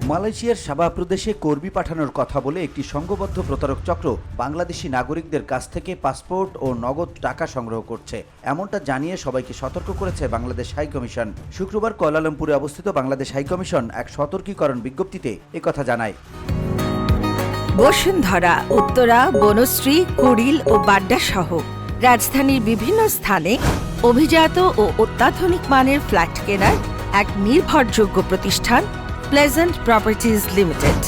মালয়েশিয়ার সাবাহ প্রদেশে কর্মী পাঠানোর কথা বলে একটি সংঘবদ্ধ প্রতারক চক্র বাংলাদেশি নাগরিকদের কাছ থেকে পাসপোর্ট ও নগদ টাকা সংগ্রহ করছে, এমনটা জানিয়ে সবাইকে সতর্ক করেছে বাংলাদেশ হাইকমিশন। শুক্রবার কুয়ালালামপুরে অবস্থিত বাংলাদেশ হাইকমিশন এক সতর্কীকরণ বিজ্ঞপ্তিতে একথা জানায়। বসুন্ধরা, উত্তরা, বনশ্রী, কুড়িল ও বাড্ডা সহ রাজধানীর বিভিন্ন স্থানে অভিজাত ও অত্যাধুনিক মানের ফ্ল্যাট কেনার এক নির্ভরযোগ্য প্রতিষ্ঠান প্লেজেন্ট প্রপার্টিজ লিমিটেড।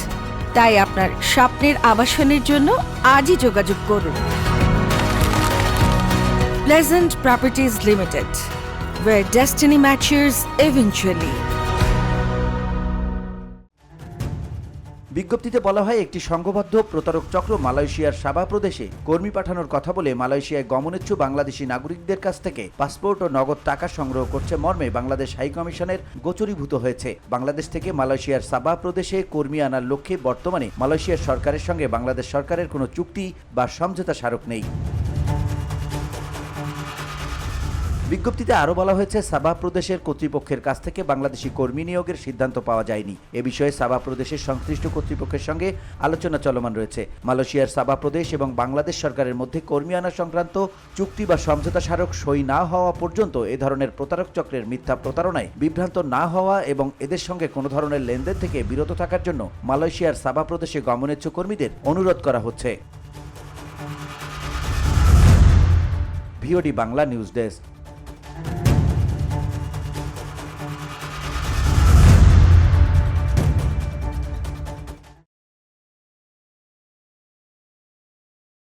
তাই আপনার স্বপ্নের আবাসনের জন্য আজই যোগাযোগ করুন। Pleasant properties limited, where destiny matures eventually. বিজ্ঞপ্তিতে বলা হয়, একটি সংঘবদ্ধ প্রতারক চক্র মালয়েশিয়ার সাবাহ প্রদেশে কর্মী পাঠানোর কথা বলে মালয়েশিয়ায় গমনেচ্ছু বাংলাদেশি নাগরিকদের কাছ থেকে পাসপোর্ট ও নগদ টাকা সংগ্রহ করছে মর্মে বাংলাদেশ হাইকমিশনের গোচরীভূত হয়েছে। বাংলাদেশ থেকে মালয়েশিয়ার সাবাহ প্রদেশে কর্মী আনার লক্ষ্যে বর্তমানে মালয়েশিয়ার সরকারের সঙ্গে বাংলাদেশ সরকারের কোনো চুক্তি বা সমঝোতা স্মারক নেই। বিজ্ঞপ্তিতে আরও বলা হয়েছে, সাবাহ প্রদেশের কর্তৃপক্ষের কাছ থেকে বাংলাদেশি কর্মী নিয়োগের সিদ্ধান্ত পাওয়া যায়নি। এ বিষয়ে সাবাহ প্রদেশের সংশ্লিষ্ট কর্তৃপক্ষের সঙ্গে আলোচনা চলমান রয়েছে। মালয়েশিয়ার সাবাহ প্রদেশ এবং বাংলাদেশ সরকারের মধ্যে কর্মী আনা সংক্রান্ত চুক্তি বা সমঝোতা স্মারক সই না হওয়া পর্যন্ত এ ধরনের প্রতারক চক্রের মিথ্যা প্রতারণায় বিভ্রান্ত না হওয়া এবং এদের সঙ্গে কোনো ধরনের লেনদেন থেকে বিরত থাকার জন্য মালয়েশিয়ার সাবাহ প্রদেশে গমনেচ্ছু কর্মীদের অনুরোধ করা হচ্ছে। VOD Bangla news desk.